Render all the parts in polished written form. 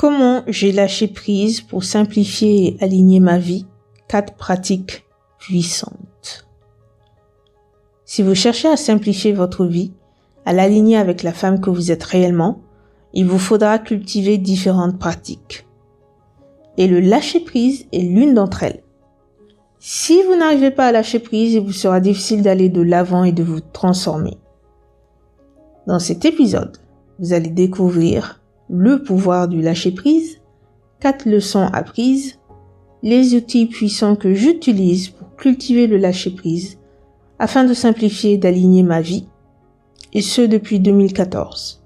Comment j'ai lâché prise pour simplifier et aligner ma vie? 4 pratiques puissantes. Si vous cherchez à simplifier votre vie, à l'aligner avec la femme que vous êtes réellement, il vous faudra cultiver différentes pratiques. Et le lâcher prise est l'une d'entre elles. Si vous n'arrivez pas à lâcher prise, il vous sera difficile d'aller de l'avant et de vous transformer. Dans cet épisode, vous allez découvrir le pouvoir du lâcher prise, 4 leçons apprises, les outils puissants que j'utilise pour cultiver le lâcher prise afin de simplifier et d'aligner ma vie, et ce depuis 2014.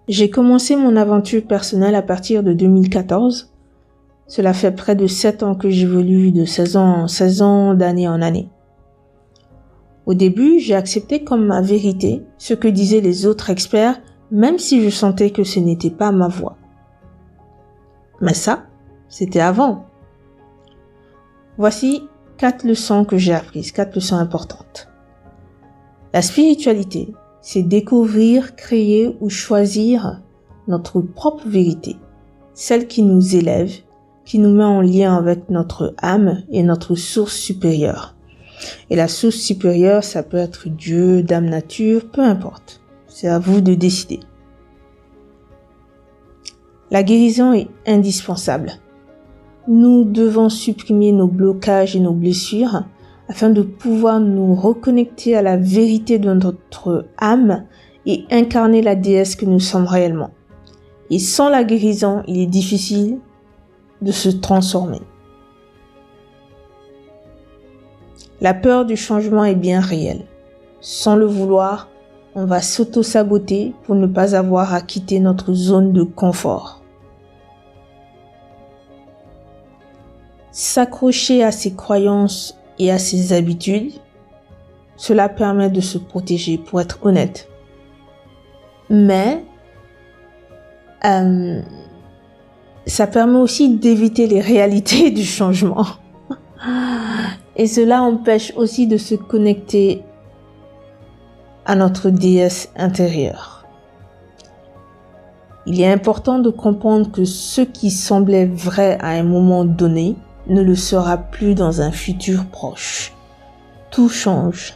J'ai commencé mon aventure personnelle à partir de 2014. Cela fait près de 7 ans que j'évolue de 16 ans d'année en année. Au début, j'ai accepté comme ma vérité ce que disaient les autres experts, même si je sentais que ce n'était pas ma voix. Mais ça, c'était avant. Voici 4 leçons que j'ai apprises, 4 leçons importantes. La spiritualité, c'est découvrir, créer ou choisir notre propre vérité, celle qui nous élève, qui nous met en lien avec notre âme et notre source supérieure. Et la source supérieure, ça peut être Dieu, Dame Nature, peu importe. C'est à vous de décider. La guérison est indispensable. Nous devons supprimer nos blocages et nos blessures afin de pouvoir nous reconnecter à la vérité de notre âme et incarner la déesse que nous sommes réellement. Et sans la guérison, il est difficile de se transformer. La peur du changement est bien réelle. Sans le vouloir, on va s'auto-saboter pour ne pas avoir à quitter notre zone de confort. S'accrocher à ses croyances et à ses habitudes, cela permet de se protéger, pour être honnête. Mais, ça permet aussi d'éviter les réalités du changement. Et cela empêche aussi de se connecter à notre déesse intérieure. Il est important de comprendre que ce qui semblait vrai à un moment donné ne le sera plus dans un futur proche. Tout change.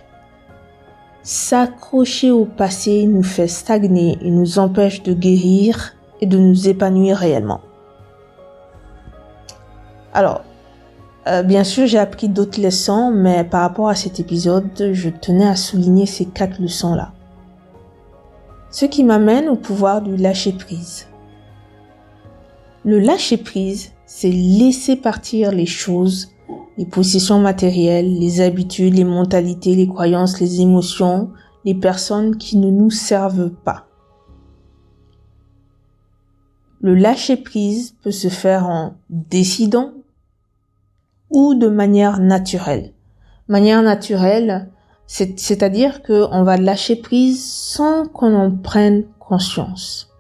S'accrocher au passé nous fait stagner et nous empêche de guérir et de nous épanouir réellement. Alors, bien sûr, j'ai appris d'autres leçons, mais par rapport à cet épisode, je tenais à souligner ces 4 leçons-là. Ce qui m'amène au pouvoir du lâcher-prise. Le lâcher-prise, c'est laisser partir les choses, les possessions matérielles, les habitudes, les mentalités, les croyances, les émotions, les personnes qui ne nous servent pas. Le lâcher-prise peut se faire en décidant ou de manière naturelle. Manière naturelle, c'est-à-dire qu'on va lâcher prise sans qu'on en prenne conscience.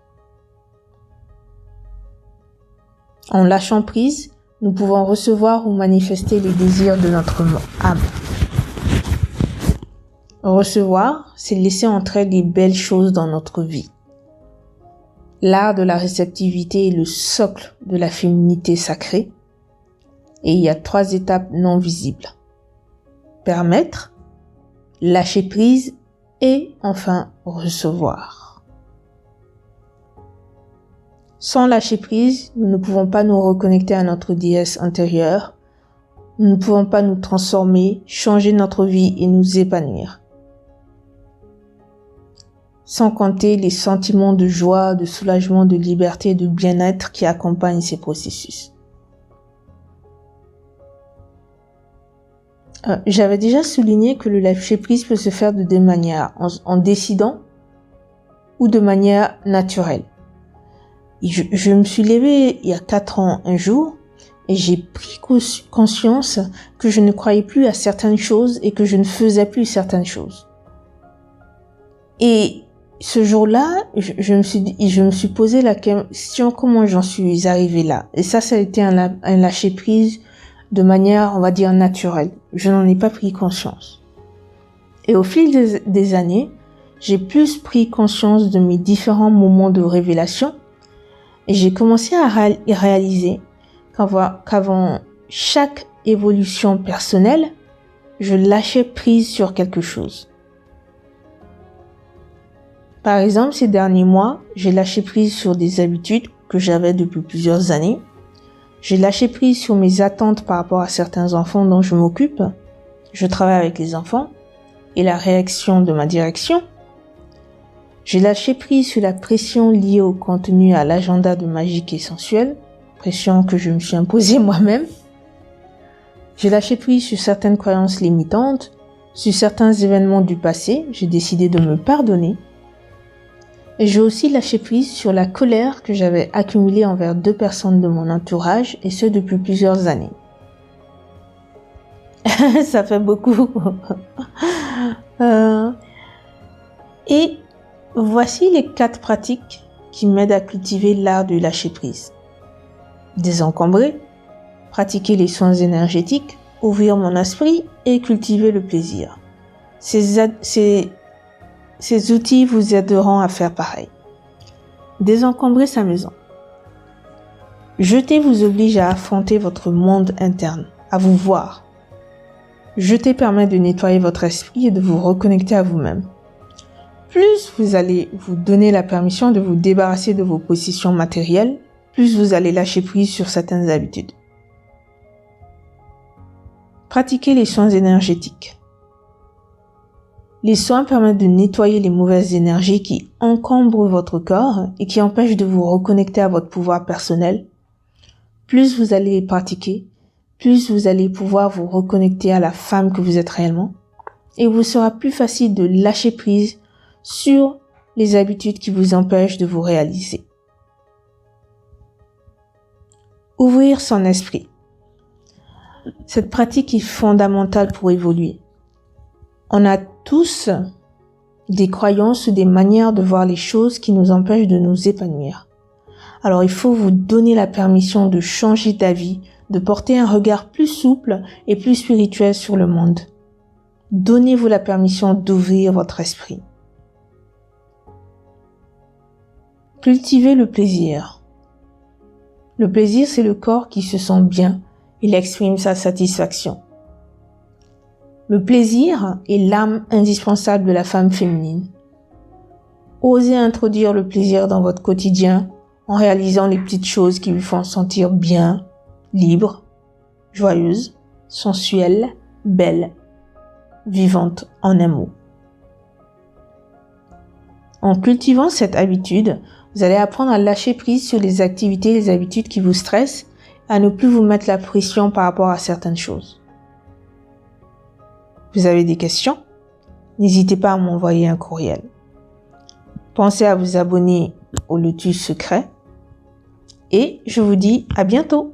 En lâchant prise, nous pouvons recevoir ou manifester les désirs de notre âme. Recevoir, c'est laisser entrer les belles choses dans notre vie. L'art de la réceptivité est le socle de la féminité sacrée. Et il y a 3 étapes non visibles. Permettre, lâcher prise et enfin recevoir. Sans lâcher prise, nous ne pouvons pas nous reconnecter à notre déesse intérieure. Nous ne pouvons pas nous transformer, changer notre vie et nous épanouir. Sans compter les sentiments de joie, de soulagement, de liberté et de bien-être qui accompagnent ces processus. J'avais déjà souligné que le lâcher-prise peut se faire de 2 manières, en décidant ou de manière naturelle. Et je me suis levée il y a 4 ans un jour et j'ai pris conscience que je ne croyais plus à certaines choses et que je ne faisais plus certaines choses. Et ce jour-là, je me suis posé la question comment j'en suis arrivée là. Et ça a été un lâcher-prise de manière, on va dire, naturelle. Je n'en ai pas pris conscience. Et au fil des années, j'ai plus pris conscience de mes différents moments de révélation et j'ai commencé à réaliser qu'avant chaque évolution personnelle, je lâchais prise sur quelque chose. Par exemple, ces derniers mois, j'ai lâché prise sur des habitudes que j'avais depuis plusieurs années. J'ai lâché prise sur mes attentes par rapport à certains enfants dont je m'occupe. Je travaille avec les enfants et la réaction de ma direction. J'ai lâché prise sur la pression liée au contenu et à l'agenda de Magique et Sensuel, pression que je me suis imposée moi-même. J'ai lâché prise sur certaines croyances limitantes, sur certains événements du passé, j'ai décidé de me pardonner. Et j'ai aussi lâché prise sur la colère que j'avais accumulée envers 2 personnes de mon entourage, et ce depuis plusieurs années. Ça fait beaucoup. Et voici les 4 pratiques qui m'aident à cultiver l'art de lâcher prise. Désencombrer, pratiquer les soins énergétiques, ouvrir mon esprit et cultiver le plaisir. Ces outils vous aideront à faire pareil. Désencombrer sa maison. Jeter vous oblige à affronter votre monde interne, à vous voir. Jeter permet de nettoyer votre esprit et de vous reconnecter à vous-même. Plus vous allez vous donner la permission de vous débarrasser de vos possessions matérielles, plus vous allez lâcher prise sur certaines habitudes. Pratiquez les soins énergétiques. Les soins permettent de nettoyer les mauvaises énergies qui encombrent votre corps et qui empêchent de vous reconnecter à votre pouvoir personnel. Plus vous allez les pratiquer, plus vous allez pouvoir vous reconnecter à la femme que vous êtes réellement et il vous sera plus facile de lâcher prise sur les habitudes qui vous empêchent de vous réaliser. Ouvrir son esprit. Cette pratique est fondamentale pour évoluer. On a tous des croyances ou des manières de voir les choses qui nous empêchent de nous épanouir. Alors il faut vous donner la permission de changer d'avis, de porter un regard plus souple et plus spirituel sur le monde. Donnez-vous la permission d'ouvrir votre esprit. Cultivez le plaisir. Le plaisir, c'est le corps qui se sent bien. Il exprime sa satisfaction. Le plaisir est l'âme indispensable de la femme féminine. Osez introduire le plaisir dans votre quotidien en réalisant les petites choses qui vous font sentir bien, libre, joyeuse, sensuelle, belle, vivante en un mot. En cultivant cette habitude, vous allez apprendre à lâcher prise sur les activités et les habitudes qui vous stressent, à ne plus vous mettre la pression par rapport à certaines choses. Vous avez des questions? N'hésitez pas à m'envoyer un courriel. Pensez à vous abonner au Lotus Secret et je vous dis à bientôt.